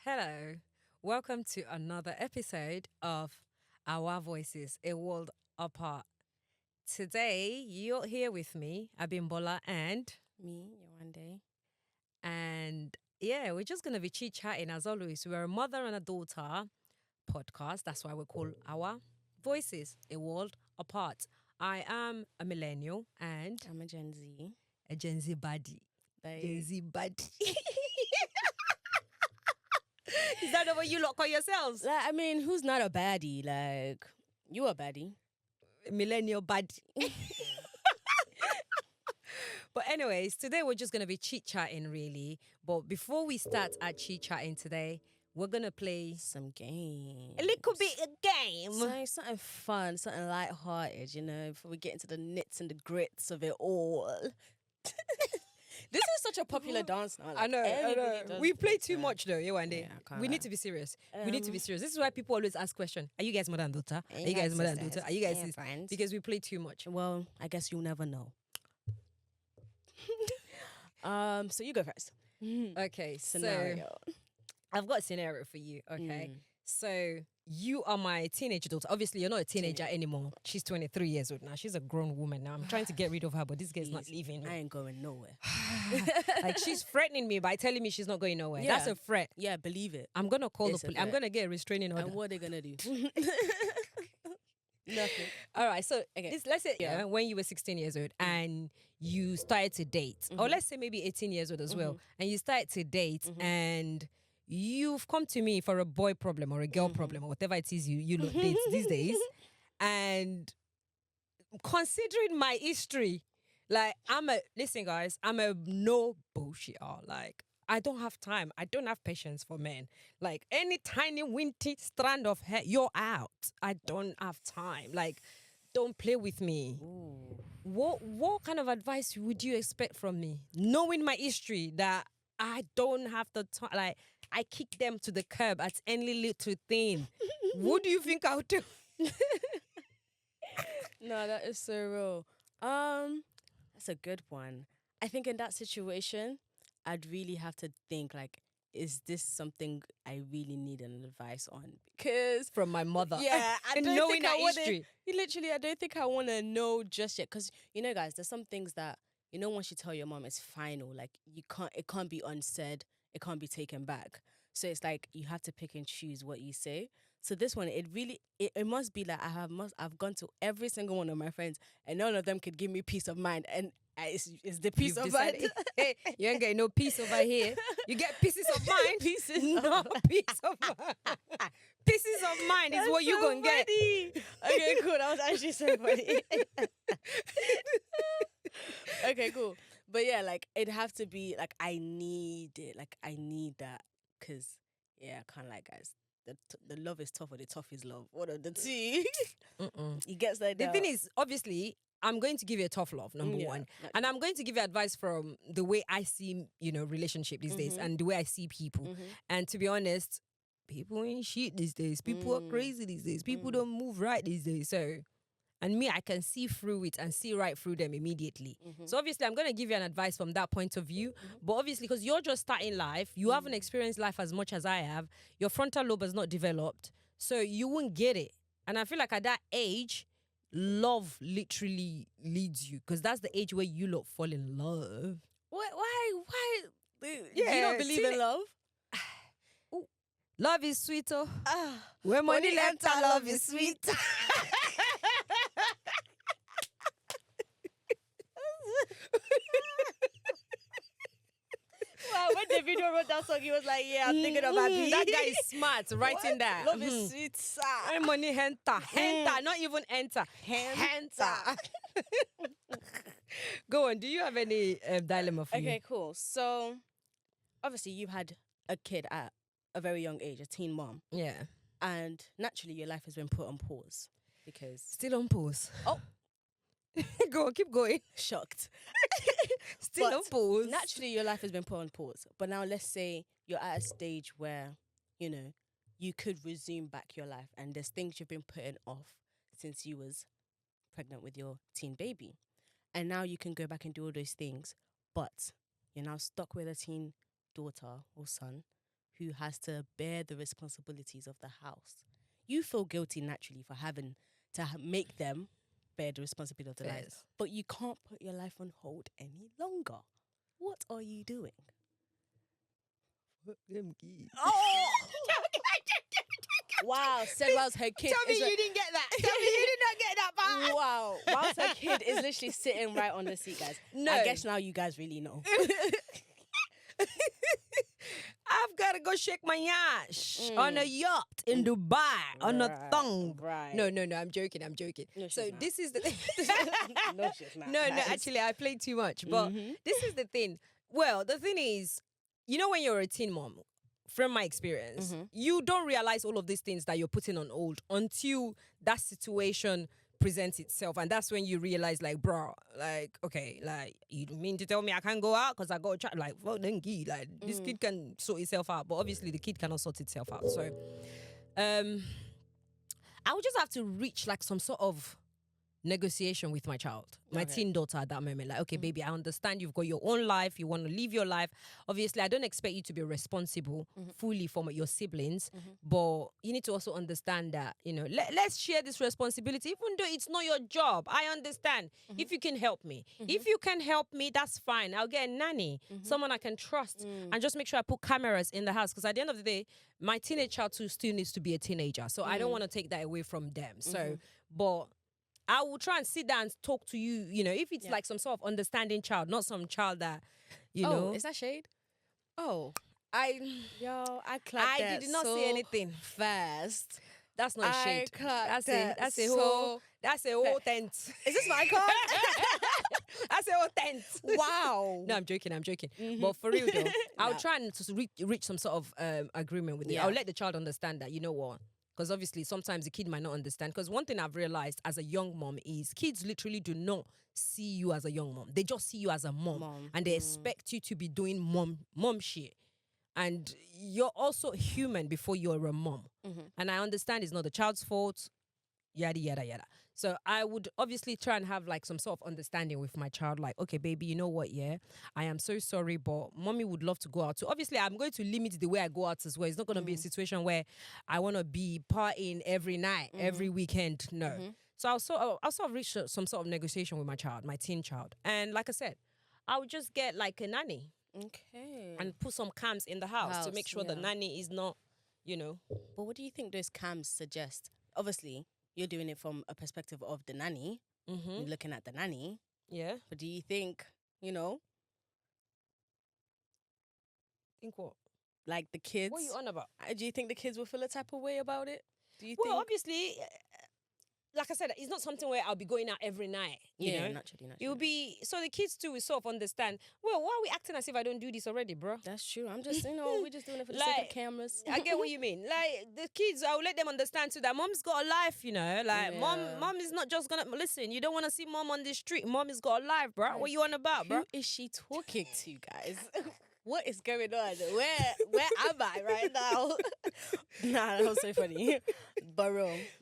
Hello, welcome to another episode of Our Voices, a World Apart. Today, you're here with me, Abimbola, Me, Yewande. and yeah, we're just gonna be chit chatting as always. We're a mother and a daughter podcast. That's why we call Our Voices, a World Apart. I am a millennial and I'm a Gen Z. a Gen Z baddie. Gen Z baddie. Is that the way you lot call yourselves? Who's not a baddie? Like, you a baddie. Millennial baddie. But anyways, today we're just gonna be chit chatting really. But before we start our chit chatting today, we're gonna play Some games. a little bit of game. Something fun, something lighthearted, before we get into the nits and the grits of it all. This is such a popular dance now. Like, I know. everybody does We play this, too much though, Yewande. Yeah, I can't We lie. need to be serious. We need to be serious. This is why people always ask questions. Are you guys mother and daughter? Are you guys mother and daughter? Are you guys sisters? friends? Because we play too much. Well, I guess you'll never know. So you go first. Okay, Scenario. so I've got a scenario for you. Okay, Mm. so you are my teenage daughter. Obviously, you're not a teenager anymore. She's 23 years old now. She's a grown woman now. I'm trying to get rid of her, but this girl's not Please, leaving me. I ain't going nowhere. Like she's threatening me by telling me she's not going nowhere. Yeah. That's a threat. Yeah, believe it. I'm gonna call It's the a police. I'm threat. gonna get a restraining order. And what are they gonna do? Nothing. All right, so Okay. let's say Yeah. when you were 16 years old and you started to date, or let's say maybe 18 years old as well, and you started to date and you've come to me for a boy problem or a girl problem or whatever it is you lot date these days, and considering my history, like listen guys, I'm a no bullshitter. Like I don't have time. I don't have patience for men. Like any tiny winty strand of hair, you're out. I don't have time. Like don't play with me. Ooh. What kind of advice would you expect from me? Knowing my history that I don't have the time, like I kick them to the curb at any little thing. What do you think I'll do? No, that is so real. That's a good one. I think in that situation, I'd really have to think like, is this something I really need an advice on? Because From my mother. yeah, I And don't knowing think I her want history. Literally, I don't think I want to know just yet. Because guys, there's some things that once you tell your mom, it's final. Like it can't be unsaid. It can't be taken back. So it's like you have to pick and choose what you say. So this one, it must be like I've gone to every single one of my friends, and none of them could give me peace of mind. And it's the peace You've of mind. decided, hey, you ain't getting no peace over here. You get pieces of mind. Pieces No of peace of mind. Pieces of mind is what you gonna get. Okay, cool. That was actually so funny. Okay, cool. But yeah, like it'd have to be like I need it. Like I need that because yeah, I can't like guys. The love is tough or the tough is love. What are the two? He gets like The that. thing is, obviously, I'm going to give you a tough love, number Yeah, one. naturally. And I'm going to give you advice from the way I see, relationship these days and the way I see people. And to be honest, people ain't shit these days. People are crazy these days. People don't move right these days. So, and me, I can see through it and see right through them immediately. So obviously, I'm going to give you an advice from that point of view. But obviously, because you're just starting life, you haven't experienced life as much as I have. Your frontal lobe has not developed. So you won't get it. And I feel like at that age, love literally leads you. Because that's the age where you lot fall in love. Why? Yeah, you don't believe in love? Love is sweet, oh. Ah, When money money left, enter, love is sweet. wow, when Davido wrote that song, he was like, yeah, I'm thinking about me. That guy is smart writing What? that. Love is sweet, sir. When money enter, not even enter. Enter. Go on. Do you have any dilemma for Okay, me? cool. So, obviously, you had a kid at a very young age, a teen mom, Yeah. and naturally, your life has been put on pause because Still on pause. Oh. Go on, keep going. shocked. Still But on pause. Naturally, your life has been put on pause. But now, let's say you're at a stage where you could resume back your life, and there's things you've been putting off since you was pregnant with your teen baby, and now you can go back and do all those things, but you're now stuck with a teen daughter or son who has to bear the responsibilities of the house. You feel guilty naturally for having to make them bear the responsibility of the life, Yes. but you can't put your life on hold any longer. What are you doing? Them kids. Oh! Wow, said whilst her kid Tell me is you didn't get that. Tell me you did not get that part. wow, whilst her kid is literally sitting right on the seat, guys. No. I guess now you guys really know. I've got to go shake my yash on a yacht in Dubai on a thong. Right. No, I'm joking. No, So she's not. this is the No, she's not. no, guys. actually I played too much. But this is the thing. Well, the thing is, you know, when you're a teen mom, from my experience, you don't realize all of these things that you're putting on hold until that situation presents itself, and that's when you realize, like, bro, like, okay, like, you mean to tell me I can't go out because I got a child? Like, well, then, like, this kid can sort itself out, but obviously the kid cannot sort itself out. So, I would just have to reach like some sort of negotiation with my child, my teen daughter at that moment. Like, okay, baby, I understand you've got your own life. You want to live your life. Obviously, I don't expect you to be responsible fully for your siblings, but you need to also understand that, you know, let's share this responsibility, even though it's not your job. I understand. If you can help me. If you can help me, that's fine. I'll get a nanny, someone I can trust, and just make sure I put cameras in the house. Because at the end of the day, my teenage child too still needs to be a teenager. So I don't want to take that away from them. So, but I will try and sit down and talk to you, you know, if it's like some sort of understanding child, not some child that, you know. Is that shade? Oh, I clapped that did not so say anything. fast. That's not shade. Clapped That's a so whole tent. Is this my card? That's a whole tent. Wow. No, I'm joking. But for real though, I'll try and just reach some sort of agreement with it. I'll let the child understand that, you know what? Because obviously sometimes the kid might not understand. Because one thing I've realized as a young mom is kids literally do not see you as a young mom. They just see you as a mom. And they expect you to be doing mom shit. And you're also human before you're a mom. And I understand it's not the child's fault, yada, yada, yada. So I would obviously try and have like some sort of understanding with my child. Like, okay, baby, you know what? Yeah, I am so sorry, but mommy would love to go out. So obviously I'm going to limit the way I go out as well. It's not going to be a situation where I want to be partying every night, every weekend. No. So I'll sort of reach some sort of negotiation with my child, my teen child. And like I said, I would just get like a nanny. Okay. And put some cams in the house to make sure the nanny is not, you know. But what do you think those cams suggest? Obviously, you're doing it from a perspective of the nanny. You're looking at the nanny. Yeah. But do you think, you know, Think what? like the kids? What are you on about? Do you think the kids will feel a type of way about it? Do you Well, think? obviously, like I said, it's not something where I'll be going out every night. You know? Naturally. It will be, so the kids too will sort of understand, well, why are we acting as if I don't do this already, bro? That's true. I'm just, we're just doing it for the sake of cameras. I get what you mean. Like, the kids, I'll let them understand too that mom's got a life, you know? Like, mom is not just gonna, listen, you don't want to see mom on the street. Mom has got a life, bro. What you on about, bro? Who is she talking to, guys? What is going on? Where am I right now? Nah, that was so funny. But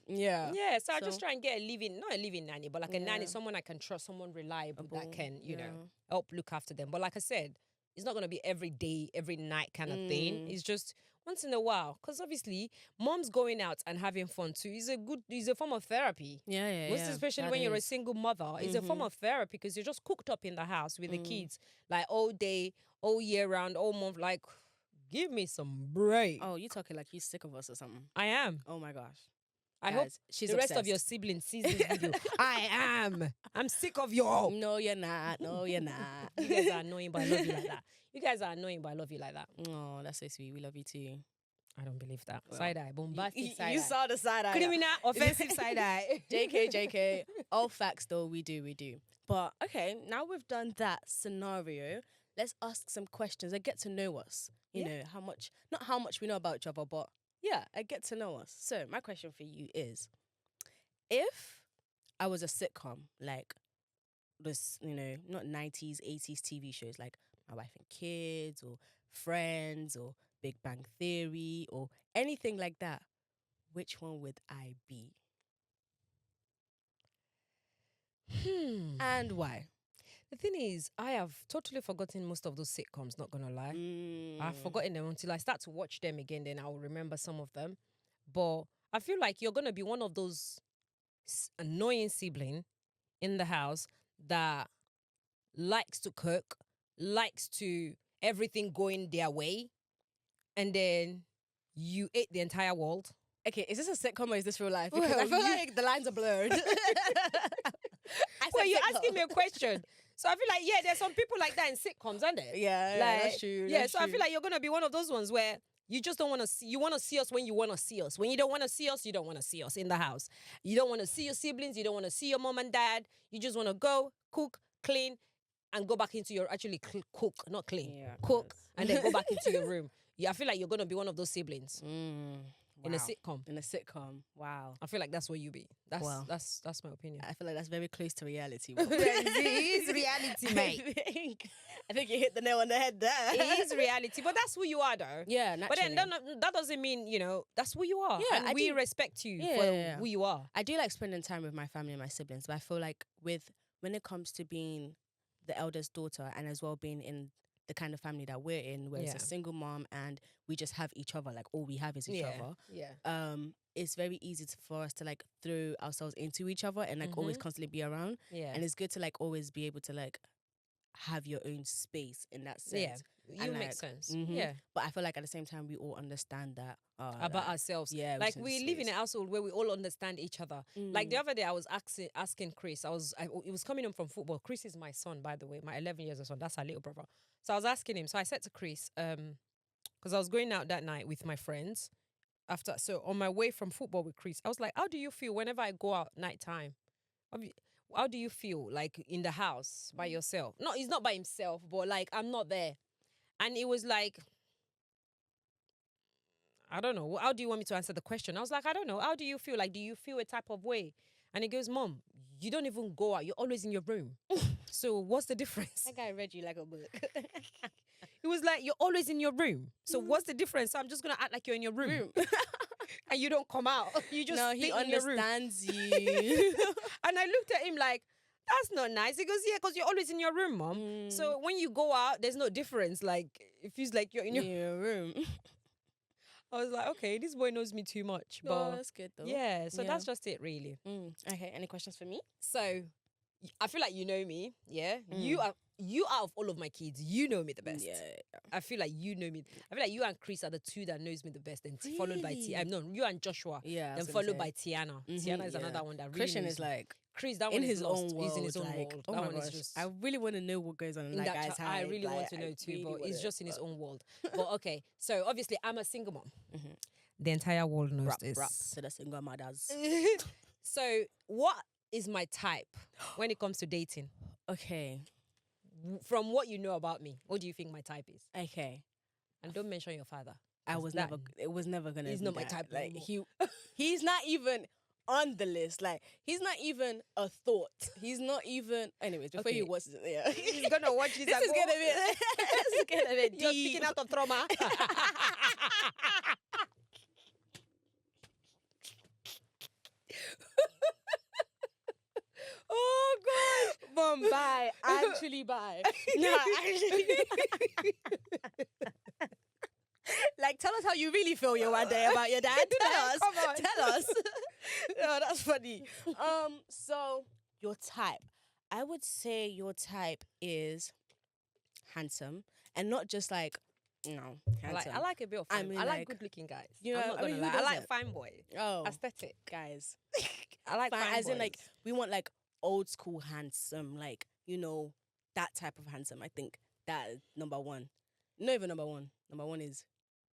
yeah. Yeah, so I just try and get not a living nanny, but like a nanny, someone I can trust, someone reliable that can, you know, help look after them. But like I said, it's not going to be every day, every night kind of thing. It's just once in a while. Because obviously, mom's going out and having fun too is a form of therapy. Yeah. Most especially when you're a single mother. It's a form of therapy because you're just cooked up in the house with the kids, like all day, all year round, all month. Like, give me some break. Oh, you talking like you sick of us or something. I am. Oh my gosh. I Guys, hope she's the rest of obsessed. your siblings sees this video. I am. I'm sick of you all. No, you're not. No, you're not. You guys are annoying, but I love you like that. You guys are annoying, but I love you like that. Oh, that's so sweet. We love you too. I don't believe that. Side eye, bombastic side eye. You saw the side eye. Criminal, offensive side eye. JK. All facts though, we do. But okay, now we've done that scenario, let's ask some questions and get to know us. You know, not how much we know about each other, but yeah, I get to know us. So my question for you is, if I was a sitcom, like this, you know, not 90s, 80s TV shows like My Wife and Kids or Friends or Big Bang Theory or anything like that, which one would I be? And why? The thing is, I have totally forgotten most of those sitcoms, not gonna lie. I've forgotten them until I start to watch them again, then I'll remember some of them. But I feel like you're gonna be one of those annoying sibling in the house that likes to cook, likes to everything going their way, and then you ate the entire world. Okay, is this a sitcom or is this real life? Because Well, I feel like the lines are blurred. Well, you're asking me a question. So I feel like, yeah, there's some people like that in sitcoms, aren't there? Yeah, Like, that's true. Yeah, that's so true. I feel like you're going to be one of those ones where you just don't want to see, you want to see us when you want to see us. When you don't want to see us, you don't want to see us in the house. You don't want to see your siblings. You don't want to see your mom and dad. You just want to go, cook, clean, and go back into your, actually cook, not clean. Yeah, cook, and then go back into your room. Yeah, I feel like you're going to be one of those siblings in a Wow. sitcom. In a sitcom. Wow. I feel like that's what you be. That's Wow. that's my opinion. I feel like that's very close to reality. It is reality, mate. I think you hit the nail on the head there. It is reality, but that's who you are, though. Yeah, But naturally. then that doesn't mean, that's who you are. Yeah, and I we do- respect you Yeah, for yeah. who you are. I do like spending time with my family and my siblings, but I feel like when it comes to being the eldest daughter and as well being in the kind of family that we're in, where it's Yeah. a single mom and we just have each other, like all we have is each other. Yeah. It's very easy for us to like throw ourselves into each other and like always constantly be around. Yeah. And it's good to like always be able to like have your own space in that sense. Yeah. You And, make like, sense. mhm. Yeah. But I feel like at the same time we all understand that About like, ourselves. yeah, Like just we need live in a space. household where we all understand each other. Like the Mm. other day I was asking Chris, it was coming home from football. Chris is my son, by the way, my 11 years old son. That's our little brother. So I was asking him. So I said to Chris, because I was going out that night with my friends. So on my way from football with Chris, I was like, how do you feel whenever I go out nighttime? How do you feel like in the house by yourself? No, he's not by himself, but like I'm not there. And it was like, I don't know. How do you want me to answer the question? I was like, I don't know. How do you feel? Like, do you feel a type of way? And he goes, Mom, you don't even go out. You're always in your room. So what's the difference? That guy read you like a book. It was like, you're always in your room. So what's the difference? So I'm just going to act like you're in your room. And you don't come out. You just No, stay he in your room. understands you. And I looked at him like, that's not nice. He goes, yeah, because you're always in your room, Mom. So when you go out, there's no difference. Like, it feels like you're in your room. I was like, okay, this boy knows me too much. Oh, But that's good though. yeah, so Yeah. that's just it, really. Okay, any questions for me? So I feel like you know me. Yeah. You out of all of my kids, you know me the best. Yeah. I feel like you know me. I feel like you and Chris are the two that knows me the best, and followed by Really? No, you and Joshua. Yeah. I Then was gonna followed say. by Tiana. Tiana is yeah. another one that really Christian knows is me. like Chris, that in one is his lost. own world. He's in his own like, world. oh That my one gosh. is just I really want to know what goes on in that guy's I head. really want like, to I know too, really but wanna- he's just in his own world. But okay, so obviously I'm a single mom. The entire world knows Rap, this. rap to the single mothers. So what is my type when it comes to dating? Okay. From what you know about me, what do you think my type is? Okay. And don't mention your father. I 'cause was that- never. It was never gonna. he's be not my that. type Like anymore. he's not even on the list. Like he's not even a thought. He's not even. Anyways, before Okay. he was yeah. He's gonna watch this. This and is go, gonna be. This is gonna be You're deep. speaking out of trauma. Oh gosh. Boom, bye. Actually, bye. No, actually. Like, tell us how you really feel, Yewande, about your dad. Tell us. Come on. Tell us. No, that's funny. So your type. I would say your type is handsome, and not just like, handsome. I like a bit of I fine. mean, I like like, good looking guys. you I'm know, not I gonna mean, lie. who I like doesn't? fine boy. Oh, Aesthetic. guys. I like fine As in, like, boys. we want like old school handsome, like, that type of handsome. I think that is number one. Not even number one. Number one is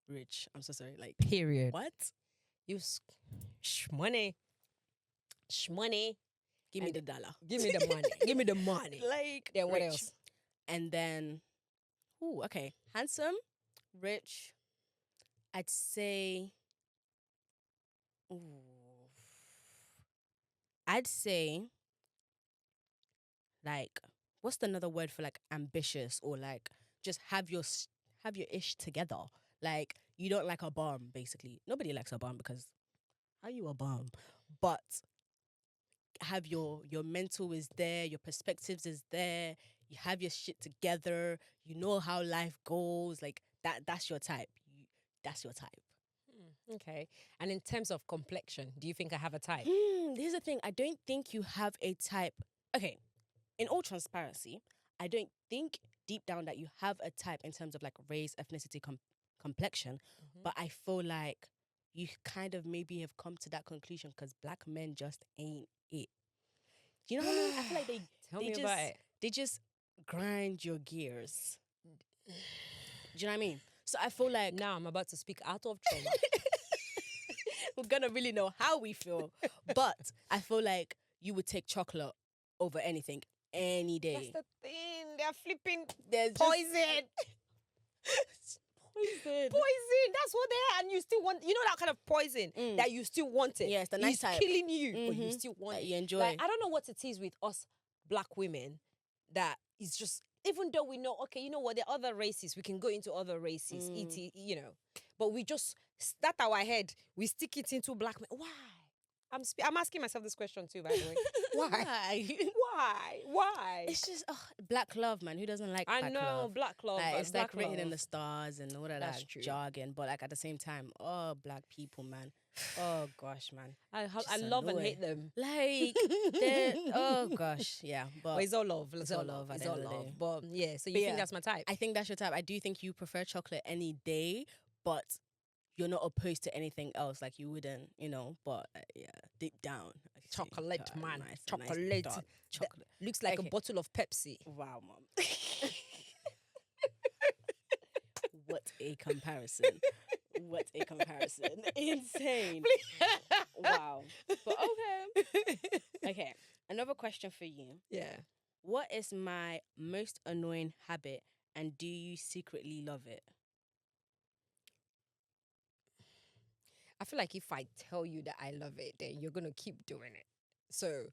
rich. I'm so sorry. Like, Period. what? You money. Money. Give me And- the dollar. Give me the money. Give me the money. Like, Then what rich. else? And then, okay, handsome, rich. I'd say, I'd say, like, what's another word for like ambitious or like just have your ish together? Like, you don't like a bum, basically. Nobody likes a bum because how you a bum? But have your mental is there, your perspectives is there. you have your shit together, you know how life goes, like that's your type. That's your type. Okay. And in terms of complexion, do you think I have a type? Here's the thing. I don't think you have a type. Okay. In all transparency, I don't think deep down that you have a type in terms of like race, ethnicity, complexion. But I feel like you kind of maybe have come to that conclusion because black men just ain't it. Do you know what I mean? I feel like Tell me about it. they just grind your gears. Do you know what I mean? So I feel like Now I'm about to speak out of trauma. we're gonna really know how we feel. But I feel like you would take chocolate over anything any day. That's the thing. They're flipping. There's Poison. Poison. That's what they are. And you still want, you know, that kind of poison that you still want it. Yeah, it's the nice type. It's killing you, but you still want it. You enjoy Like, it. I don't know what it is with us black women that is just, even though we know, okay, you know what, there are other races, we can go into other races, you know, but we just, that our head, we stick it into black men. Why? I'm asking myself this question too, by the way. Why? It's just black love, man. Who doesn't like black love? I know, black love. Like, it's black like written love. in the stars and all of that jargon. But like at the same time, black people, man. Oh gosh, man. I love and hate them. Like, oh gosh, yeah. But it's all love. It's all love. It's all love. But yeah, so you think that's my type? I think that's your type. I do think you prefer chocolate any day, but you're not opposed to anything else. Like you wouldn't, you know. But yeah, deep down, chocolate, man. Nice, chocolate. Nice chocolate. Looks like a bottle of Pepsi. Wow, mom. What a comparison. What a comparison. Insane. Wow. But okay. Okay. Another question for you. Yeah. What is my most annoying habit and do you secretly love it? I feel like if I tell you that I love it, then you're going to keep doing it. So,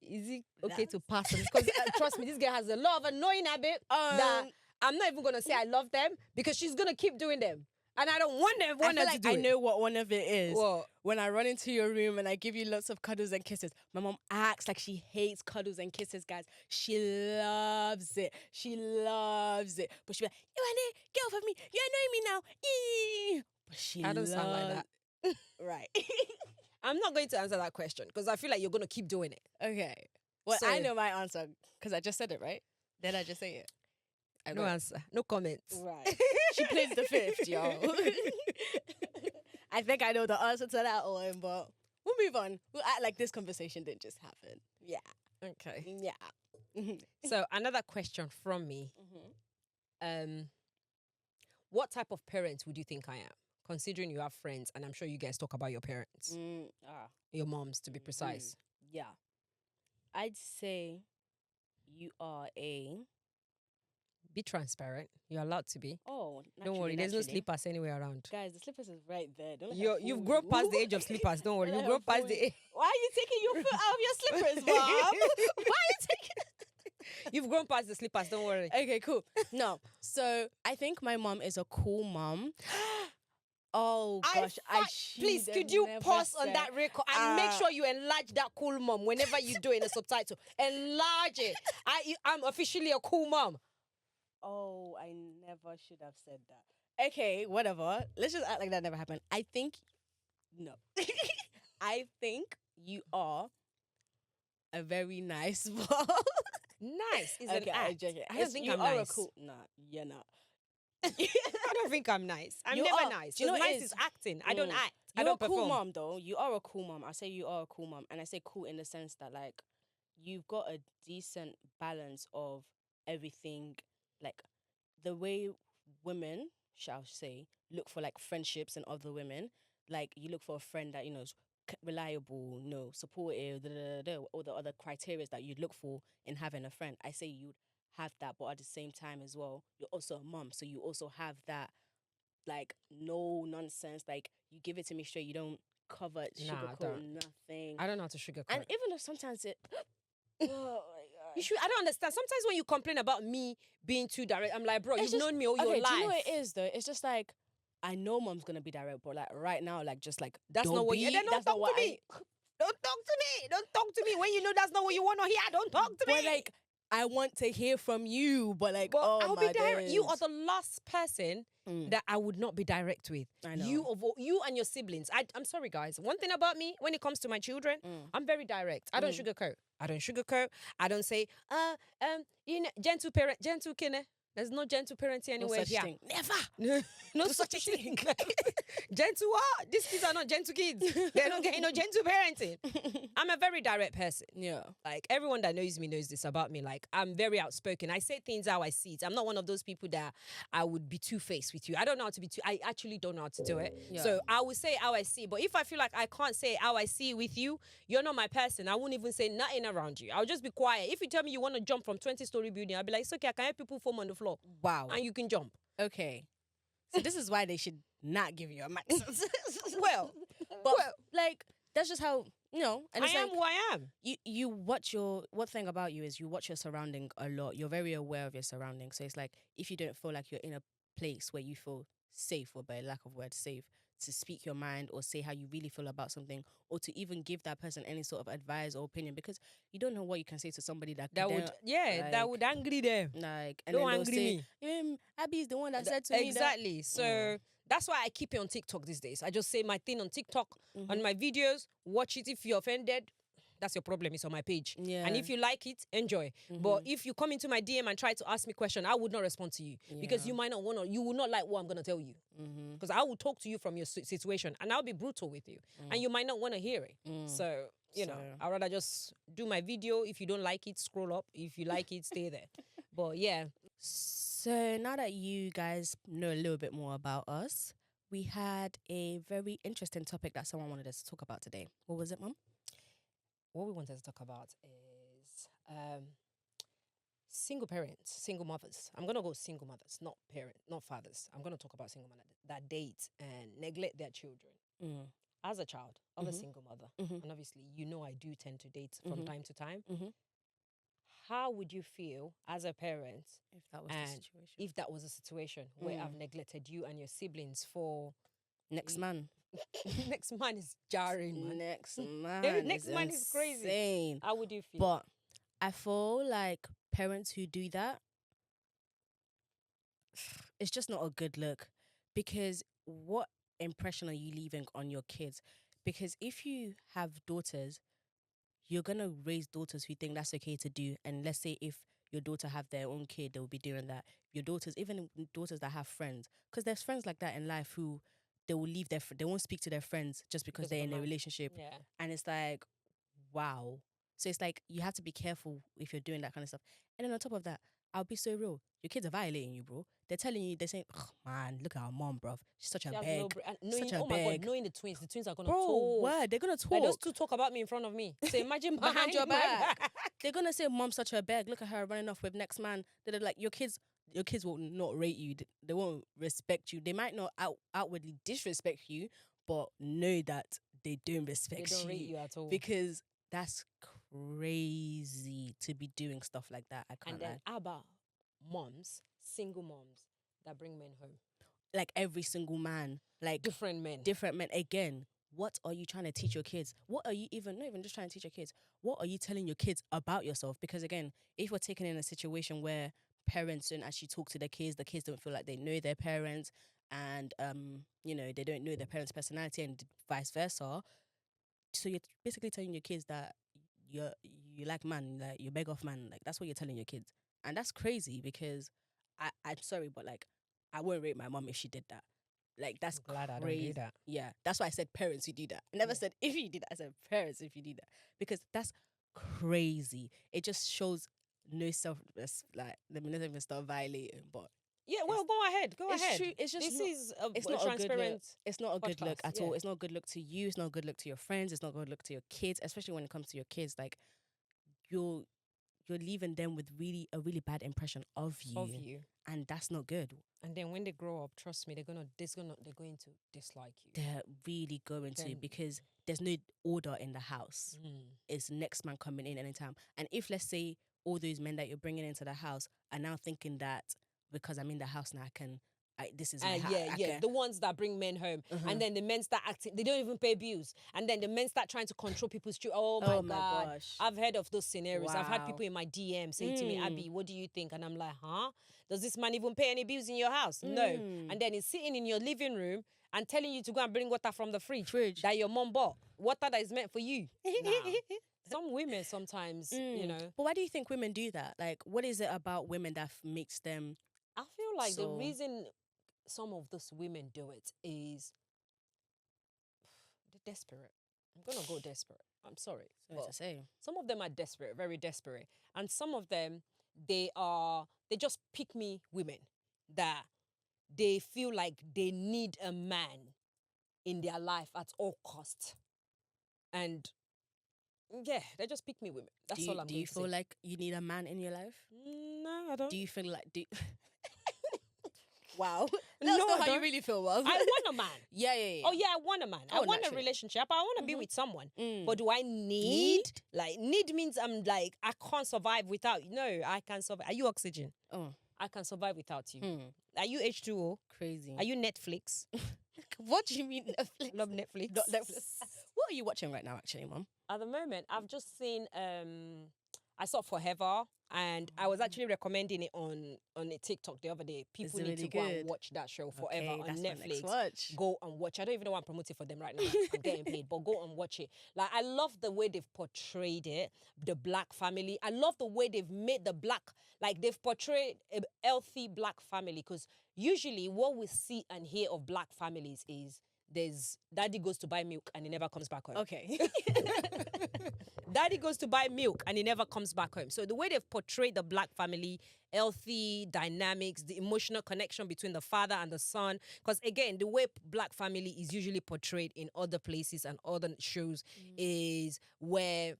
is it okay to pass on? Because trust me, this girl has a lot of annoying habits that I'm not even going to say I love them because she's going to keep doing them. And I don't want them. I know what one of it is. What? When I run into your room and I give you lots of cuddles and kisses. My mom acts like she hates cuddles and kisses, guys. She loves it. She loves it. But she'll be like, Yewande, get off of me. You're annoying me now. Eee. But I don't sound like that. Right. I'm not going to answer that question because I feel like you're going to keep doing it. Okay. Well, so, I know my answer because I just said it, right? Did I just say it? No answer. No comments. Right. She plays the fifth, y'all. I think I know the answer to that one, but we'll move on. We'll act like this conversation didn't just happen. Yeah. Okay. Yeah. So another question from me. What type of parent would you think I am? Considering you have friends, and I'm sure you guys talk about your parents. Your moms, to be precise. Yeah. I'd say you are a... Be transparent. You're allowed to be. Oh, don't worry. There's no slippers anywhere around. Guys, the slippers is right there. You've grown past the age of slippers. Don't worry. You've grown past the age. Why are you taking your foot out of your slippers, Mom? Why are you taking... You've grown past the slippers. Don't worry. Okay, cool. No. So, I think my mom is a cool mom. Oh gosh, please, could you pause on that record and make sure you enlarge that cool mom whenever you do it in a subtitle? Enlarge it. I'm officially a cool mom. Oh, I never should have said that. Okay, whatever. Let's just act like that never happened. I think, no. I think you are a very nice mom. Nice is an act. I don't think I'm nice. Nah, you're not. I don't think I'm nice. I'm never nice. You know, nice is acting. I don't act. I don't perform. You're a cool mom, though. You are a cool mom. I say you are a cool mom. And I say cool in the sense that, like, you've got a decent balance of everything. Like, the way women, shall say, look for, like, friendships and other women. Like, you look for a friend that, you know, is reliable, you know, supportive, all the other criteria that you'd look for in having a friend. I say you'd have that, but at the same time as well, you're also a mom, so you also have that, like, no nonsense, like, you give it to me straight, you don't cover it, sugarcoat nothing. I don't know how to sugarcoat. And even if sometimes it... Oh, my God. I don't understand. Sometimes when you complain about me being too direct, I'm like, bro, you've known me all your life. Do you know what it is, though? It's just like, I know mom's gonna be direct, but, like, right now, like, just, like, that's not what you... Then don't talk to me. Don't talk to me. Don't talk to me. When you know that's not what you want to hear, don't talk to me. But, like, I want to hear from you, but like, But oh I'll my be direct. You days. are the last person that I would not be direct with. I know. You and your siblings. I'm sorry, guys. One thing about me, when it comes to my children, I'm very direct. I don't sugarcoat. I don't say, gentle parent, gentle kine. There's no gentle parenting anywhere here. Thing. Never. No such a thing. Gentle what? These kids are not gentle kids. They're not getting no gentle parenting. I'm a very direct person. Yeah. Like, everyone that knows me knows this about me. Like, I'm very outspoken. I say things how I see it. I'm not one of those people that I would be two-faced with you. I don't know how to be I actually don't know how to do it. Yeah. So I will say how I see it. But if I feel like I can't say how I see it with you, you're not my person. I won't even say nothing around you. I'll just be quiet. If you tell me you want to jump from 20-story building, I'll be like, it's okay, I can help people foam on the floor. Wow. And you can jump. Okay. So this is why they should not give you a max. Well, like, that's just how, and I it's am like, who I am. you watch one thing about you is you watch your surrounding a lot. You're very aware of your surroundings. So it's like, if you don't feel like you're in a place where you feel safe, or by lack of words, safe, to speak your mind or say how you really feel about something, or to even give that person any sort of advice or opinion, because you don't know what you can say to somebody that would angry them. Like, and Don't then angry say, me. Abby is the one that said to me that. Exactly. So that's why I keep it on TikTok these days. I just say my thing on TikTok, on my videos. Watch it. If you're offended, that's your problem. It's on my page. Yeah. And if you like it, enjoy. But if you come into my DM and try to ask me question, I would not respond to you because you might not want to. You will not like what I'm gonna tell you. Because I will talk to you from your situation and I'll be brutal with you, and you might not want to hear it. So you know, I'd rather just do my video. If you don't like it, scroll up. If you like it, stay there. But yeah. So now that you guys know a little bit more about us, we had a very interesting topic that someone wanted us to talk about today. What was it, Mum? What we wanted to talk about is single parents, single mothers. I'm gonna go single mothers, not parents, not fathers. I'm gonna talk about single mothers that date and neglect their children. As a child of a single mother, and obviously, I do tend to date from time to time. How would you feel as a parent if that was the situation? If that was a situation where I've neglected you and your siblings for next man? Next man is jarring, man. Next man. Next man is crazy. How would you feel? But I feel like parents who do that, it's just not a good look, because what impression are you leaving on your kids? Because if you have daughters, you're going to raise daughters who think that's okay to do. And let's say if your daughter have their own kid, they'll be doing that. Your daughters, even daughters that have friends, because there's friends like that in life who they will leave they won't speak to their friends just because they're in a relationship. Yeah. And it's like, wow. So it's like, you have to be careful if you're doing that kind of stuff. And then on top of that, I'll be so real. Your kids are violating you, bro. They're telling you, they're saying, oh, man, look at our mom, bro. She's such a bag. My God, knowing the twins are going to bro, talk. What? They're going to talk. Like, those two talk about me in front of me. So imagine behind your back. They're going to say, mom's such a bag. Look at her running off with next man. They're like, your kids will not rate you. They won't respect you. They might not outwardly disrespect you, but know that they don't respect you. They don't rate you at all. Because that's crazy to be doing stuff like that. I can't lie. And then how about single moms that bring men home? Like every single man. Like different men. Again, what are you trying to teach your kids? What are you not even just trying to teach your kids, what are you telling your kids about yourself? Because again, if we're taken in a situation where parents don't actually talk to their kids, the kids don't feel like they know their parents, and they don't know their parents' personality, and vice versa. So you're basically telling your kids that you like man, like you beg off man, like that's what you're telling your kids. And that's crazy, because I'm sorry, but like I won't rate my mom if she did that. Like that's I'm glad crazy. I don't do that. Yeah, that's why I said parents who do that. I never said if you did that. I said parents if you do that, because that's crazy. It just shows no self. Like, let me not even start violating, but yeah, well, go ahead. It's true. It's just it's not transparent. A good look. It's not a good look at all. It's not a good look to you. It's not a good look to your friends. It's not a good look to your kids, especially when it comes to your kids. Like, you're leaving them with a really bad impression of you, and that's not good. And then when they grow up, trust me, they're going to dislike you. They're really going to, because there's no order in the house. It's next man coming in anytime. And if, let's say, all those men that you're bringing into the house are now thinking that because I'm in the house now, this is my the ones that bring men home, Uh-huh. and then the men start acting. They don't even pay bills, and then the men start trying to control people's. Oh Oh my my God, gosh. I've heard of those scenarios. I've had Wow. people in my DM say to me, Mm. Abby, what do you think? And I'm like, huh? Does this man even pay any bills in your house? No. Mm. And then he's sitting in your living room and telling you to go and bring water from the fridge that your mom bought, water that is meant for you. Nah. Some women sometimes, But why do you think women do that? Like, what is it about women that makes them? I feel like the So- reason some of those women do it is they're desperate. I'm gonna go desperate. I'm sorry. Sorry to say. Some of them are desperate, very desperate, and some of them they just pick me women that they feel like they need a man in their life at all cost, and yeah, they just pick me women. That's all I'm Do going you to feel say. like you need a man in your life? No, I don't. Do you feel like Wow. No, That's not I how you don't. really feel, well. I want a man. Yeah. Oh yeah, I want a man. I Oh, want a naturally. relationship. I want to be with someone. Mm. But do I need? Like need means I'm like I can't survive without you. No, I can survive. Are you oxygen? Oh, I can survive without you. hmm. Are you H2O? Crazy. Are you Netflix? What do you mean Netflix? Love Netflix. Not Netflix. What are you watching right now, actually, Mom? At the moment, I've just seen I saw Forever, and I was actually recommending it on a TikTok the other day. People it need really to go and good? watch that show Forever Okay, on that's my next Netflix. watch. Go and watch. I don't even know why I'm promoting for them right now. I'm getting paid, but go and watch it. Like I love the way they've portrayed it, the black family. I love the way they've made the black, like they've portrayed a healthy black family. Because usually what we see and hear of black families is there's daddy goes to buy milk and he never comes back home. Okay. Daddy goes to buy milk and he never comes back home. So the way they've portrayed the black family, healthy dynamics, the emotional connection between the father and the son. Because again, the way black family is usually portrayed in other places and other shows is where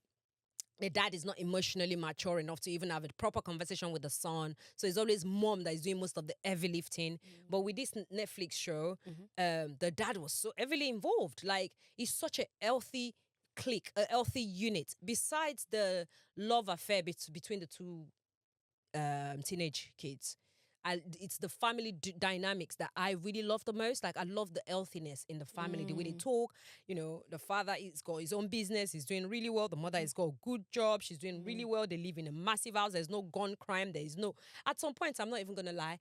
the dad is not emotionally mature enough to even have a proper conversation with the son. So it's always mom that is doing most of the heavy lifting. But with this Netflix show, the dad was so heavily involved. Like, he's such a healthy clique, a healthy unit. Besides the love affair between the two teenage kids. It's the family dynamics that I really love the most. Like, I love the healthiness in the family, the way they talk. You know, the father has got his own business. He's doing really well. The mother has got a good job. She's doing really well. They live in a massive house. There's no gun crime. There is no... At some point, I'm not even going to lie,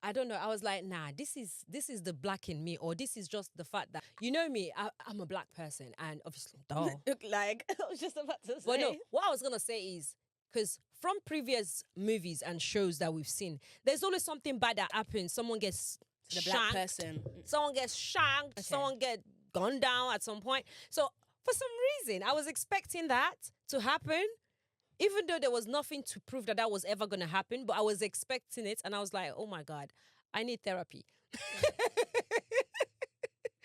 I don't know. I was like, nah, this is the black in me, or this is just the fact that, you know me, I'm a black person, and obviously, Look like, I was just about to say. but no, what I was going to say is, because from previous movies and shows that we've seen, there's always something bad that happens. Someone gets The shanked, black person. someone gets shanked, someone get gunned down at some point. So for some reason, I was expecting that to happen, even though there was nothing to prove that was ever going to happen. But I was expecting it, and I was like, oh my God, I need therapy.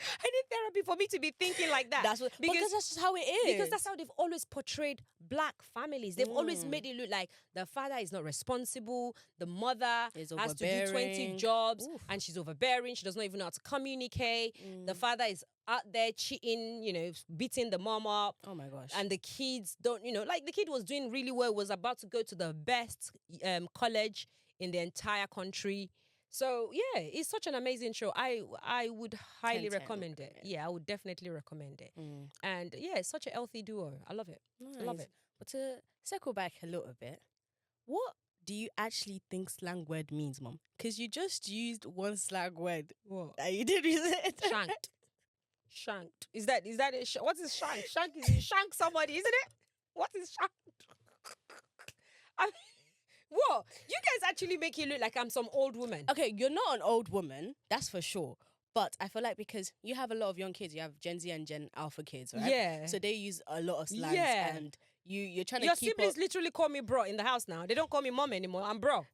I need therapy for me to be thinking like that. Because that's just how it is. Because that's how they've always portrayed black families. They've always made it look like the father is not responsible, the mother Is has to do 20 overbearing. jobs, Oof. and she's overbearing. She does not even know how to communicate. The father is out there cheating, you know, beating the mom up. Oh my gosh. And the kids don't, you know, like the kid was doing really well, was about to go to the best college in the entire country. So yeah, it's such an amazing show. I would highly 10/10 recommend it. Yeah, I would definitely recommend it. And yeah, it's such a healthy duo. I love it. I love Nice. it. But to circle back a little bit, what do you actually think slang word means, Mom? Because you just used one slang word. What? You did use it. Shanked. Shanked. Is that it? What is shank? Shank is you shank somebody, isn't it? What is shank? I mean, what? You guys actually make it look like I'm some old woman. Okay, you're not an old woman, that's for sure. But I feel like because you have a lot of young kids, you have Gen Z and Gen Alpha kids, right? Yeah. So they use a lot of slangs, Yeah. and you're trying Your to keep siblings up. literally call me bro in the house now. They don't call me mom anymore. I'm bro.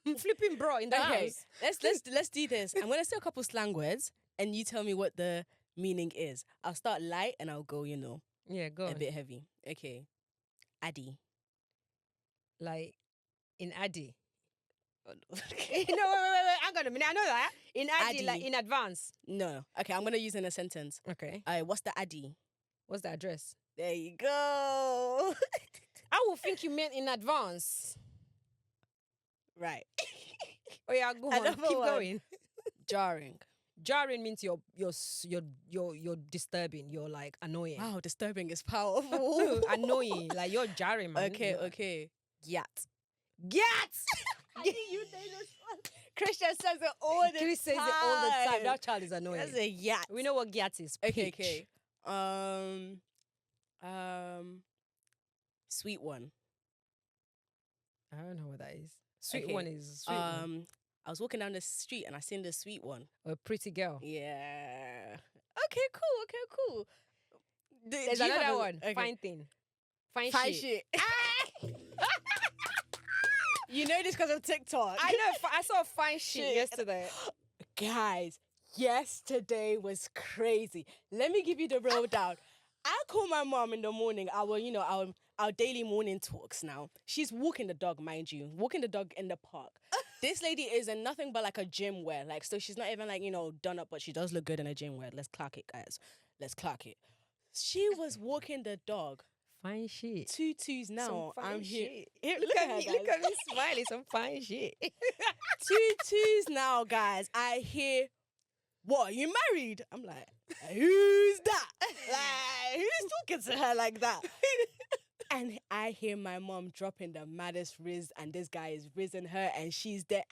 I'm flipping bro in the Okay, house. let's do this. I'm gonna say a couple slang words, and you tell me what the meaning is. I'll start light, and I'll go, Yeah, go a on. bit heavy. Okay, Addy. Like in Addy. Oh, No, wait. Hang on a minute. I know that. In Addy, Addy. like in advance. No. Okay, I'm gonna use it in a sentence. Okay. What's the Addy? What's the address? There you go. I would think you meant in advance. Right. Oh yeah, go on. Another Keep one. going. Jarring. Jarring means you're disturbing. You're like annoying. Wow, disturbing is powerful. Annoying. Like you're jarring, man. Okay. Yat. Get. I knew you say this one. Christian says it all the time. Chris says it all the time. That child is annoying. That's a yat. We know what gyat is. Okay. Peach. Sweet one. I don't know what that is. Sweet one is sweet one. I was walking down the street and I seen the sweet one. A pretty girl. Yeah. Okay, cool. There's another one. Okay. Fine thing. Fine shit. You know this because of TikTok. I know. I saw fine shit yesterday. Guys, yesterday was crazy. Let me give you the rundown. I call my mom in the morning, our daily morning talks now. She's walking the dog, mind you, walking the dog in the park. This lady is in nothing but like a gym wear. Like, so she's not even like, done up, but she does look good in a gym wear. Let's clock it, guys. Let's clock it. She was walking the dog. Fine shit. Tutus now. I'm here. Look at me smiling. Some fine shit. Tutus now, guys. I hear, what, are you married? I'm like, who's that? Like, who's talking to her like that? And I hear my mom dropping the maddest riz, and this guy is rizzing her, and she's there.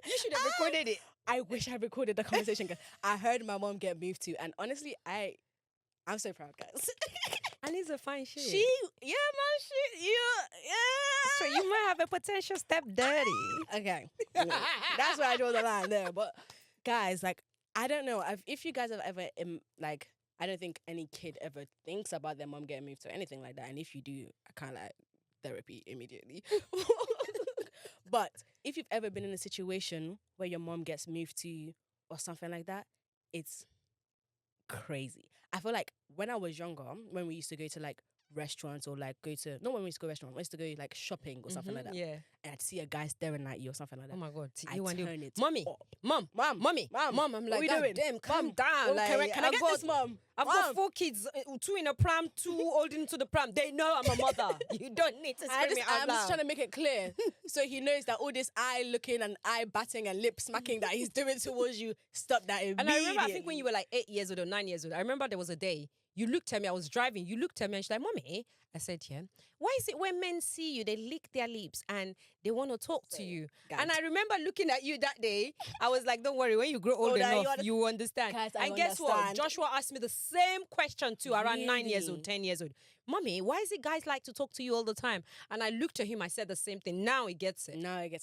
You should have recorded it. I wish I recorded the conversation, because I heard my mom get moved to, and honestly, I'm so proud, guys. And it's a fine shit. Yeah, yeah. So you might have a potential step daddy. Okay. That's where I draw the line there. But guys, like, I don't know if you guys have ever, I don't think any kid ever thinks about their mom getting moved to anything like that. And if you do, I kind of like therapy immediately. But if you've ever been in a situation where your mom gets moved to or something like that, it's crazy. I feel like when I was younger, when we used to go to like restaurants or like not when we used to go restaurant, we used to go like shopping or something like that. Yeah. And I'd see a guy staring at you or something like that. Oh my God. Turn it Mommy, up. Mom. I'm like, God damn, calm down. Like, can I get this, Mom? I've got 4 kids, 2 in a pram, 2 holding to the pram. They know I'm a mother. You don't need to scream me out I'm loud. just trying to make it clear. So he knows that all this eye looking and eye batting and lip smacking that he's doing towards you, stop that immediately. And I remember, I think when you were like 8 years old or 9 years old, I remember there was a day, you looked at me, I was driving, you looked at me and she's like, Mommy, I said, yeah, why is it when men see you, they lick their lips and they want to talk to you? Guys. And I remember looking at you that day, I was like, don't worry, when you grow old enough, you will understand. Guys, and guess what? Joshua asked me the same question too, around 9 years old, 10 years old. Mommy, why is it guys like to talk to you all the time? And I looked at him, I said the same thing. Now he gets it.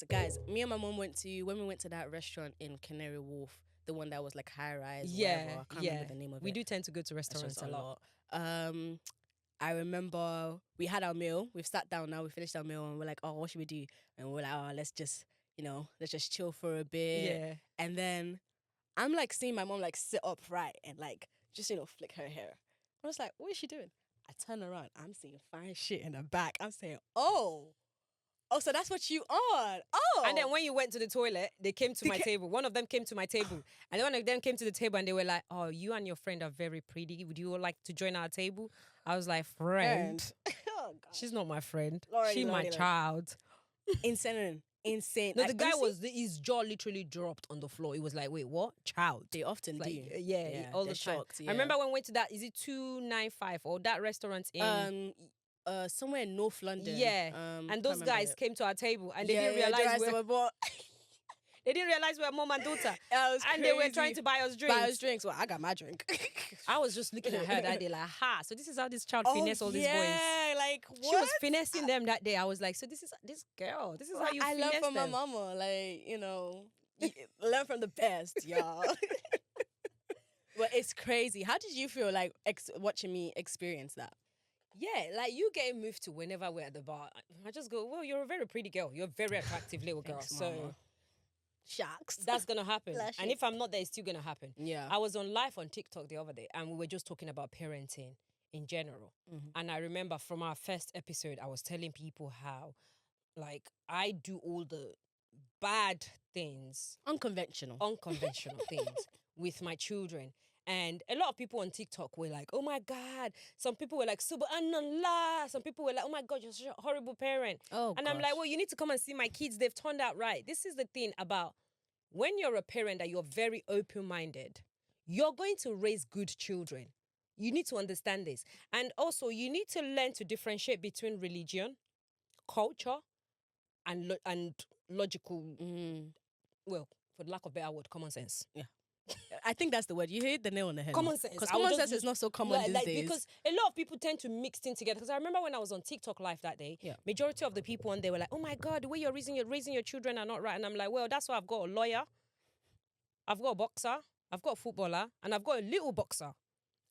Guys, me and my mom when we went to that restaurant in Canary Wharf, the one that was like high rise, whatever. I can't remember the name of it. We do tend to go to restaurants a lot. I remember we had our meal. We've sat down now. We finished our meal and we're like, oh, what should we do? And we're like, oh, let's just chill for a bit. Yeah. And then I'm like seeing my mom like sit upright and like just, flick her hair. I was like, what is she doing? I turn around. I'm seeing fine shit in the back. I'm saying, oh, so that's what you on. Oh. And then when you went to the toilet, they came to my table. One of them came to my table. And one of them came to the table and they were like, oh, you and your friend are very pretty. Would you all like to join our table? I was like, friend? Oh, God. She's not my friend. Lordy, She's my child. Insane. No, like, the guy his jaw literally dropped on the floor. He was like, wait, what? Child. They often do. All the time. Shocked, yeah. I remember when we went to that, is it 295 or that restaurant in... somewhere in North London. Yeah. And those guys came to our table and they didn't realize they didn't realize we were mom and daughter. And crazy. They were trying to buy us drinks. Well, I got my drink. I was just looking at her that day like, so this is how this child finesse all these boys. Yeah, like what? She was finessing them that day. I was like, so this is how you finesse them. I learned from my mama, like, learn from the best, y'all. But it's crazy. How did you feel like watching me experience that? Yeah, like you getting moved to whenever we're at the bar. I just go, well, you're a very pretty girl. You're a very attractive little girl. Thanks, so mama. Shucks. That's going to happen. And if I'm not there, it's still going to happen. Yeah. I was on live on TikTok the other day and we were just talking about parenting in general. Mm-hmm. And I remember from our first episode, I was telling people how, like, I do all the bad things. Unconventional things with my children. And a lot of people on TikTok were like, oh my God. Some people were like, subhanallah. Some people were like, oh my God, you're such a horrible parent. Oh, and I'm like, well, you need to come and see my kids. They've turned out right. This is the thing about when you're a parent that you're very open-minded, you're going to raise good children. You need to understand this. And also, you need to learn to differentiate between religion, culture, and logical, well, for the lack of a better word, common sense. Yeah. I think that's the word. You hit the nail on the head. Common sense. Because common sense is not so common these days. Because a lot of people tend to mix things together. Because I remember when I was on TikTok live that day, majority of the people on there were like, oh my God, the way you're raising your children are not right. And I'm like, well, that's why I've got a lawyer, I've got a boxer, I've got a footballer, and I've got a little boxer.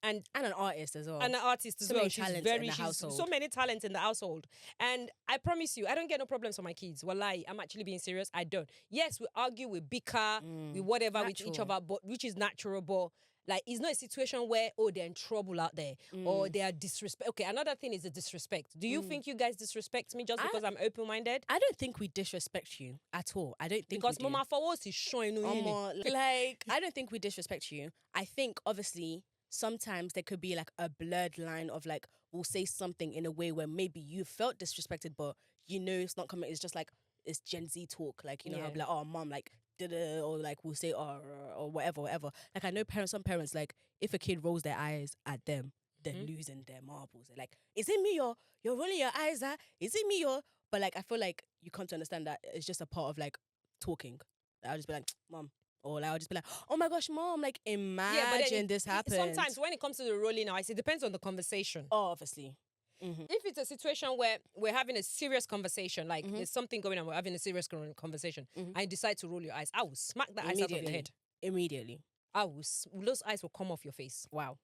And an artist as well. And an artist as so well. Many talents in the household. So many talents in the household. And I promise you, I don't get no problems for my kids. Wallahi, I'm actually being serious. I don't. Yes, we argue, we bicker, we whatever with each other, but which is natural. But like, it's not a situation where, oh, they're in trouble out there or they are disrespect. Okay, another thing is the disrespect. Do you think you guys disrespect me just because I'm open-minded? I don't think we disrespect you at all. I don't think because Mama Fawaz is showing like, I don't think we disrespect you. I think, obviously, sometimes there could be like a blurred line of like, we'll say something in a way where maybe you felt disrespected, but you know it's not coming. It's just like, it's Gen Z talk. Like, you know, I'll be like, oh, mom, like, da-da, or like we'll say, or whatever. Like, I know some parents, like, if a kid rolls their eyes at them, they're losing their marbles. They're like, is it me you're rolling your eyes at? Is it me But like, I feel like you come to understand that it's just a part of like talking. I'll just be like, mom. Or like, I'll just be like, oh my gosh, mom, like, imagine this happened. Sometimes when it comes to the rolling eyes, it depends on the conversation. Oh, obviously. If it's a situation where we're having a serious conversation, like there's something going on, we're having a serious conversation, and you decide to roll your eyes, I will smack the eyes out of your head. Immediately. Those eyes will come off your face. Wow.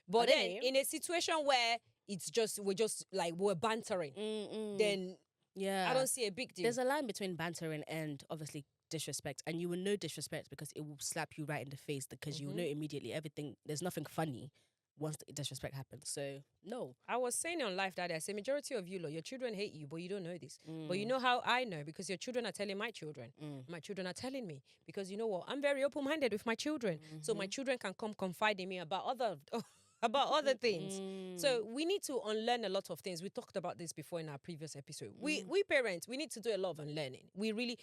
But then, in a situation where we're bantering, then I don't see a big deal. There's a line between bantering and obviously disrespect, and you will know disrespect because it will slap you right in the face, because you will know immediately there's nothing funny once the disrespect happens. So no. I was saying on live that day, I say majority of you, your children hate you, but you don't know this. But you know how I know? Because your children are telling my children. My children are telling me. Because you know what? I'm very open-minded with my children. So my children can come confide in me about other things. So we need to unlearn a lot of things. We talked about this before in our previous episode. We parents, we need to do a lot of unlearning. We really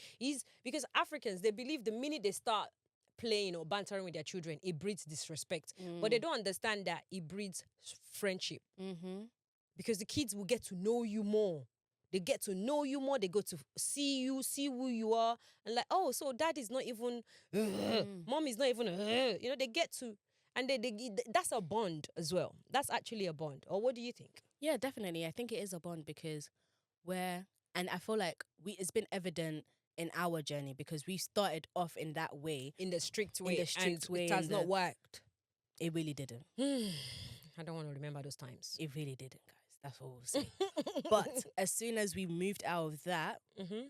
because Africans, they believe the minute they start playing or bantering with their children, it breeds disrespect. But they don't understand that it breeds friendship. Because the kids will get to know you more. They get to know you more. They go to see you, see who you are. And like, oh, so dad is not even, mom is not even, they get to, and that's a bond as well. That's actually a bond. Or what do you think? Yeah, definitely. I think it is a bond because and I feel like it's been evident in our journey because we started off in that way. In the strict way. It has not worked. It really didn't. I don't want to remember those times. It really didn't, guys. That's what we'll say. But as soon as we moved out of that,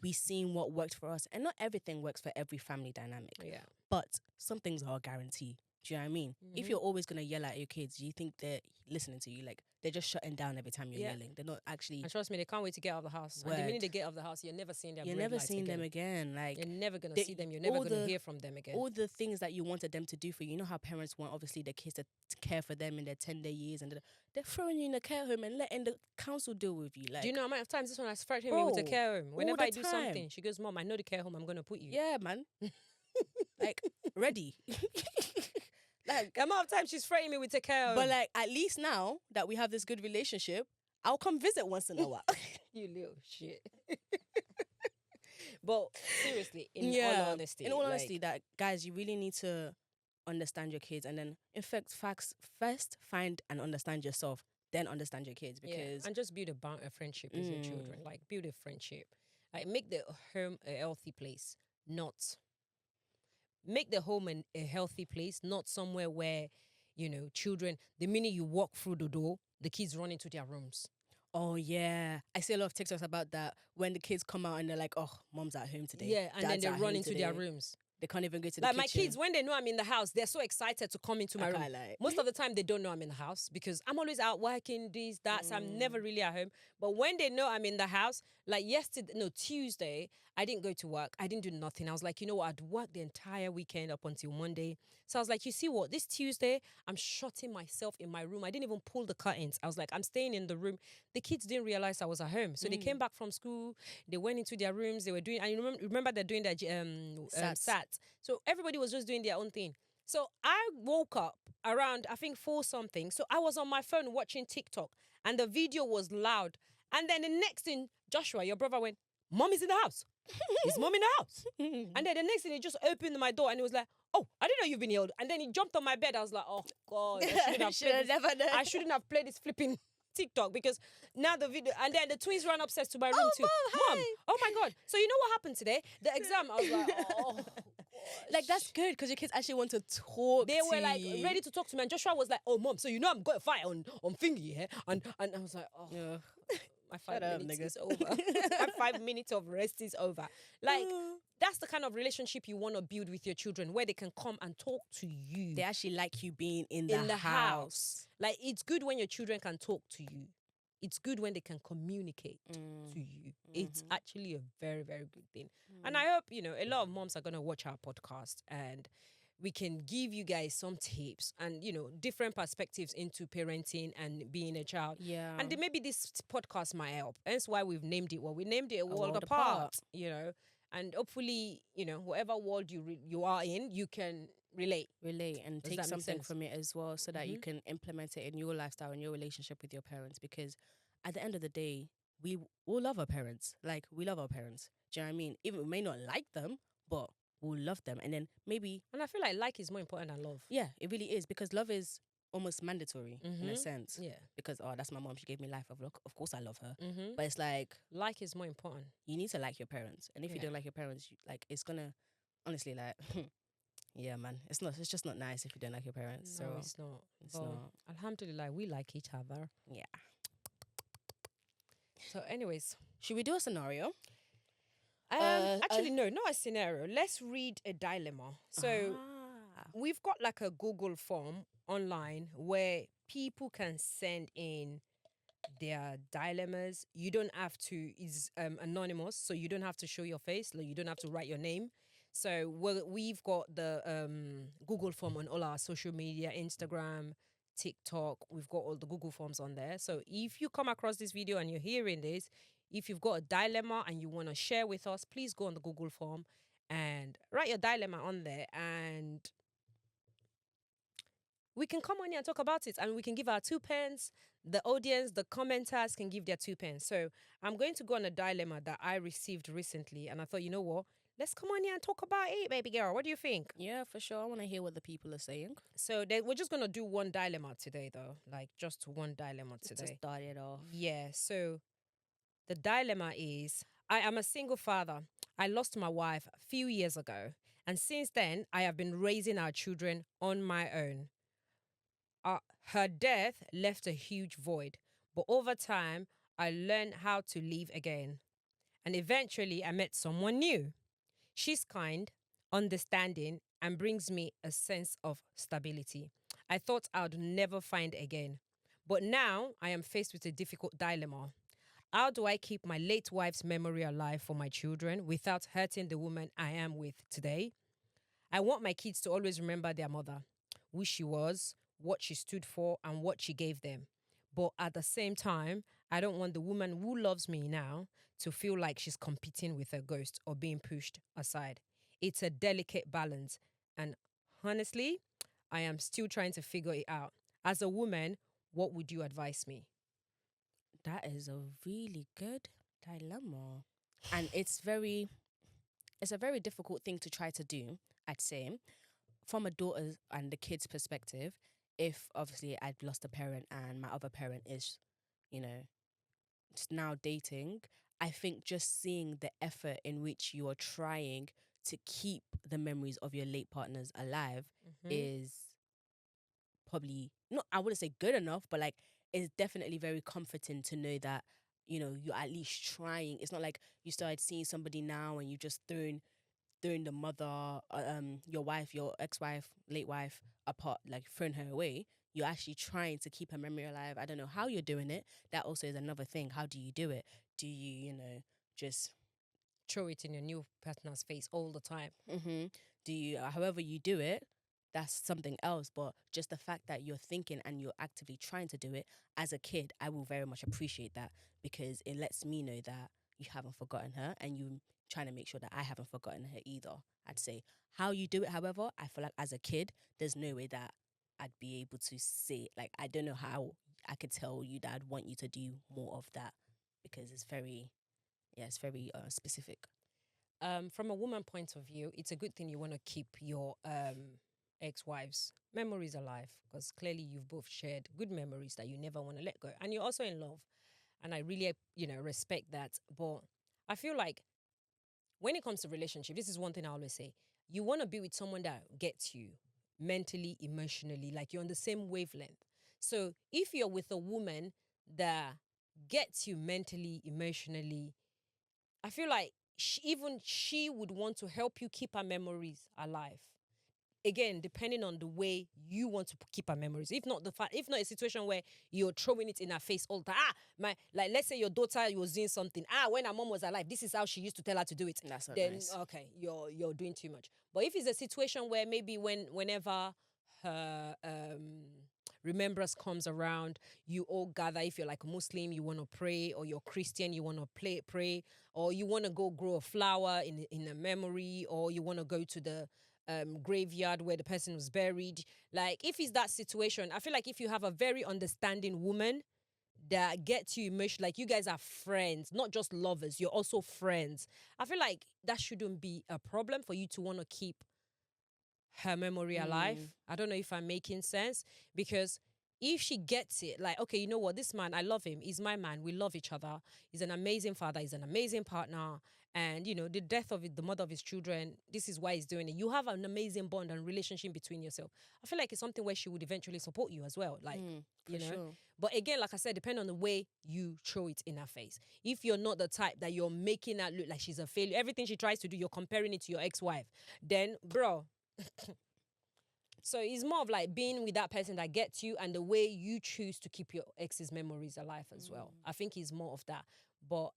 we seen what worked for us. And not everything works for every family dynamic. Yeah. But some things are a guarantee. Do you know what I mean? If you're always going to yell at your kids, you think they're listening to you? Like, they're just shutting down every time you're yelling. They're not actually... And trust me, they can't wait to get out of the house. And the minute they get out of the house, you're never seeing them again. You're never seeing them again. Like, you're never going to see them. You're never going to hear from them again. All the things that you wanted them to do for you. You know how parents want, obviously, their kids to care for them in their tender years. And they're throwing you in a care home and letting the council deal with you. Like, do you know how many times this one has threatened me with a care home? Whenever I do something, she goes, Mom, I know the care home I'm going to put you. Yeah, man. Like, ready. Like, the amount of time she's threatening me with a care home. But like, at least now that we have this good relationship, I'll come visit once in a while. You little shit. But seriously, in all honesty, that guys, you really need to understand your kids, and then in fact, first find and understand yourself, then understand your kids, because and just build a friendship with your children. Like, build a friendship. Like, make the home a healthy place, make the home a healthy place, not somewhere where, children, the minute you walk through the door, the kids run into their rooms. Oh, yeah. I see a lot of TikToks about that when the kids come out and they're like, oh, mom's at home today. Yeah, and then they run into their rooms. They can't even go to the kitchen. Like, my kids, when they know I'm in the house, they're so excited to come into my room. Most of the time, they don't know I'm in the house because I'm always out working, this, that, so I'm never really at home. But when they know I'm in the house, like Tuesday, I didn't go to work. I didn't do nothing. I was like, you know what? I'd work the entire weekend up until Monday, So I was like, you see what? This Tuesday, I'm shutting myself in my room. I didn't even pull the curtains. I was like, I'm staying in the room. The kids didn't realize I was at home. So they came back from school. They went into their rooms. They were doing, and you remember they're doing their SATs. So everybody was just doing their own thing. So I woke up around, I think 4 something. So I was on my phone watching TikTok and the video was loud. And then the next thing, Joshua, your brother, went, Mom is in the house. Is Mom in the house? And then the next thing, he just opened my door and he was like, oh, I didn't know you've been here. And then he jumped on my bed. I was like, oh, God. I shouldn't have played this flipping TikTok because now the video. And then the twins ran upstairs to my room too. Mom, oh my God. So you know what happened today? The exam, I was like, oh. Like, that's good because your kids actually want to talk. They were like ready to talk to me. And Joshua was like, oh, Mom, so you know I'm going to fight on Thingy here. And I was like, oh. Yeah. My 5 minutes is over. My 5 minutes of rest is over. Like, that's the kind of relationship you want to build with your children where they can come and talk to you. They actually like you being in the house. Like, it's good when your children can talk to you. It's good when they can communicate to you. It's actually a very, very good thing. And I hope, a lot of moms are going to watch our podcast and we can give you guys some tips and, different perspectives into parenting and being a child. Yeah. And then maybe this podcast might help. That's why we've named it what we named it, A World Apart. And hopefully, whatever world you are in, you can relate and take something from it as well so that you can implement it in your lifestyle and your relationship with your parents, because at the end of the day, we will love our parents. Like, we love our parents. Do you know what I mean? Even we may not like them, but we'll love them. And then maybe... And I feel like is more important than love. Yeah, it really is, because love is almost mandatory in a sense. Yeah. Because, that's my mom. She gave me life. Of course I love her. But it's like... Like is more important. You need to like your parents. And if you don't like your parents, it's going to... Honestly, like... yeah, man. It's just not nice if you don't like your parents. No, so it's not. It's not. Alhamdulillah, we like each other. Yeah. So anyways... Should we do a scenario? Actually, no, not a scenario. Let's read a dilemma. So we've got like a Google form online where people can send in their dilemmas. You don't have to, it's anonymous, so you don't have to show your face. Like, you don't have to write your name. So we've got the Google form on all our social media, Instagram, TikTok. We've got all the Google forms on there. So if you come across this video and you're hearing this, if you've got a dilemma and you want to share with us, please go on the Google form and write your dilemma on there, and we can come on here and talk about it, and we can give our 2 pence. The audience, the commenters can give their 2 pence. So I'm going to go on a dilemma that I received recently, and I thought, you know what? Let's come on here and talk about it, baby girl. What do you think? Yeah, for sure. I want to hear what the people are saying. So we're just going to do one dilemma today, though. Like, just one dilemma today. To start it off. Yeah, so... The dilemma is, I am a single father. I lost my wife a few years ago. And since then, I have been raising our children on my own. Her death left a huge void. But over time, I learned how to live again. And eventually, I met someone new. She's kind, understanding, and brings me a sense of stability I thought I would never find again. But now, I am faced with a difficult dilemma. How do I keep my late wife's memory alive for my children without hurting the woman I am with today? I want my kids to always remember their mother, who she was, what she stood for, and what she gave them. But at the same time, I don't want the woman who loves me now to feel like she's competing with her ghost or being pushed aside. It's a delicate balance. And honestly, I am still trying to figure it out. As a woman, what would you advise me? That is a really good dilemma. And it's a very difficult thing to try to do, I'd say. From a daughter's and the kid's perspective, if obviously I'd lost a parent and my other parent is, just now dating, I think just seeing the effort in which you are trying to keep the memories of your late partners alive is probably, not, I wouldn't say good enough, but it's definitely very comforting to know that, you're at least trying. It's not like you started seeing somebody now and you just throwing the mother, your wife, your ex-wife, late wife apart, like throwing her away. You're actually trying to keep her memory alive. I don't know how you're doing it. That also is another thing. How do you do it? Do you, just throw it in your new partner's face all the time? Do you, however you do it, that's something else. But just the fact that you're thinking and you're actively trying to do it as a kid, I will very much appreciate that, because it lets me know that you haven't forgotten her and you trying to make sure that I haven't forgotten her either. I'd say how you do it, however, I feel like as a kid, there's no way that I'd be able to say, like, I don't know how I could tell you that I'd want you to do more of that, because it's very, it's very specific. From a woman point of view, it's a good thing you want to keep your ex-wives' memories alive, because clearly you've both shared good memories that you never want to let go, and you're also in love, and I really respect that. But I feel like when it comes to relationship, this is one thing I always say: you want to be with someone that gets you mentally, emotionally, like you're on the same wavelength. So if you're with a woman that gets you mentally, emotionally, I feel like even she would want to help you keep her memories alive. Again, depending on the way you want to keep her memories. If not if not a situation where you're throwing it in her face all the time. Let's say your daughter was doing something. When her mom was alive, this is how she used to tell her to do it. That's not then nice. Okay, you're doing too much. But if it's a situation where maybe whenever her remembrance comes around, you all gather. If you're like a Muslim, you want to pray, or you're Christian, you want to pray, or you want to go grow a flower in a memory, or you want to go to the graveyard where the person was buried. Like, if it's that situation, I feel like if you have a very understanding woman that gets you emotional, like you guys are friends, not just lovers, you're also friends, I feel like that shouldn't be a problem for you to want to keep her memory alive. I don't know if I'm making sense, because if she gets it, like, okay, you know what, this man, I love him, he's my man, we love each other, he's an amazing father, he's an amazing partner, and the death of the mother of his children, this is why he's doing it. You have an amazing bond and relationship between yourself. I feel like it's something where she would eventually support you as well, like, Sure. But again, like I said, depending on the way you throw it in her face. If you're not the type that you're making her look like she's a failure, everything she tries to do, you're comparing it to your ex-wife, then bro. So it's more of like being with that person that gets you, and the way you choose to keep your ex's memories alive as well. I think it's more of that. But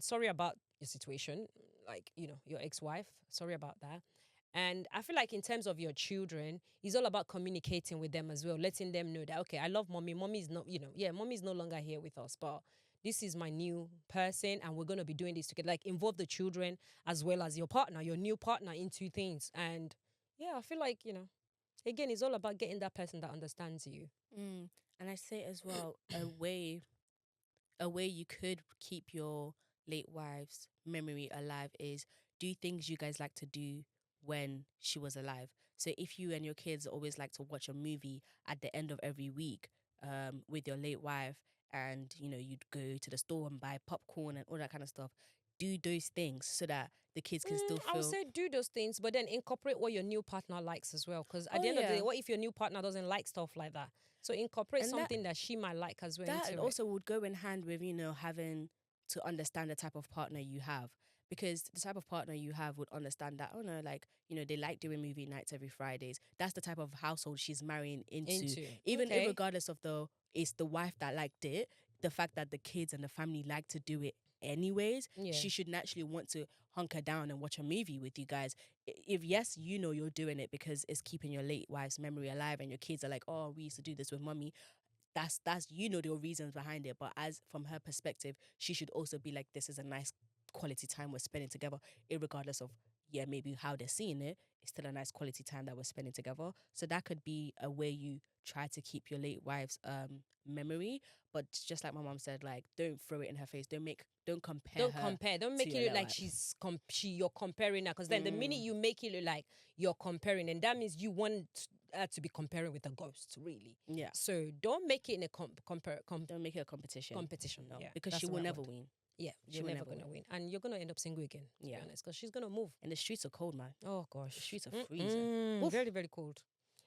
sorry about your situation, like, your ex-wife. Sorry about that. And I feel like in terms of your children, it's all about communicating with them as well, letting them know that, okay, I love mommy. Mommy's not, mommy's no longer here with us, but this is my new person, and we're going to be doing this together. Like, involve the children as well as your partner, your new partner, into things. And yeah, I feel like, again, it's all about getting that person that understands you. And I say as well, a way you could keep your late wife's memory alive is do things you guys like to do when she was alive. So if you and your kids always like to watch a movie at the end of every week with your late wife, and you'd go to the store and buy popcorn and all that kind of stuff, do those things so that the kids can still feel. I would say do those things, but then incorporate what your new partner likes as well. Because at the end of the day, what if your new partner doesn't like stuff like that? So incorporate something that she might like as well. That also would go in hand with, having to understand the type of partner you have. Because the type of partner you have would understand that, oh no, like, they like doing movie nights every Fridays. That's the type of household she's marrying into. Even regardless of it's the wife that liked it, the fact that the kids and the family like to do it anyways, she should naturally want to hunker down and watch a movie with you guys. If yes, you're doing it because it's keeping your late wife's memory alive, and your kids are like, oh, we used to do this with mommy. That's the reasons behind it. But as from her perspective, she should also be like, this is a nice quality time we're spending together, irregardless of maybe how they're seeing it. It's still a nice quality time that we're spending together. So that could be a way you try to keep your late wife's memory. But just like my mom said, like, don't throw it in her face. Don't compare. Don't make it look like you're comparing her. Because then the minute you make it look like you're comparing, and that means you want to be comparing with a ghost, really. Yeah. So don't make it in a don't make it a competition. No, because she will never win. Yeah, you're never going to win. And you're going to end up single again, to be honest, because she's going to move. And the streets are cold, man. Oh, gosh. The streets are freezing. Very, very cold.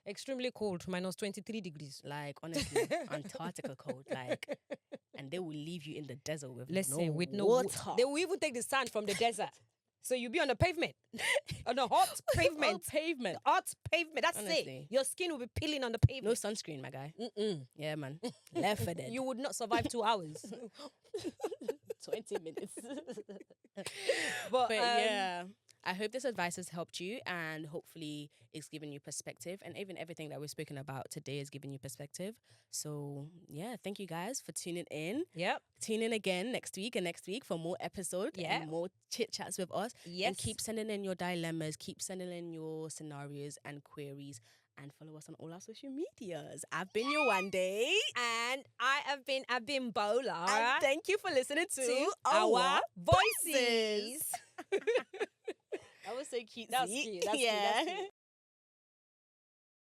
Extremely cold, minus 23 degrees. Like, honestly, Antarctica cold. Like, and they will leave you in the desert with no water. They will even take the sand from the desert. So you'll be on the pavement. On a hot pavement. Hot pavement. That's honestly it. Your skin will be peeling on the pavement. No sunscreen, my guy. Yeah, man. Left for dead. You would not survive 2 hours. 20 minutes. but yeah. I hope this advice has helped you, and hopefully it's given you perspective, and even everything that we've spoken about today is giving you perspective. So yeah, thank you guys for tuning in. Yep. Tune in again next week for more episodes and more chit chats with us. Yes. And keep sending in your dilemmas, keep sending in your scenarios and queries, and follow us on all our social medias. I've been Yewande. And I have been Abimbola. And thank you for listening to our voices. That was so cute. That's cute. That's cute.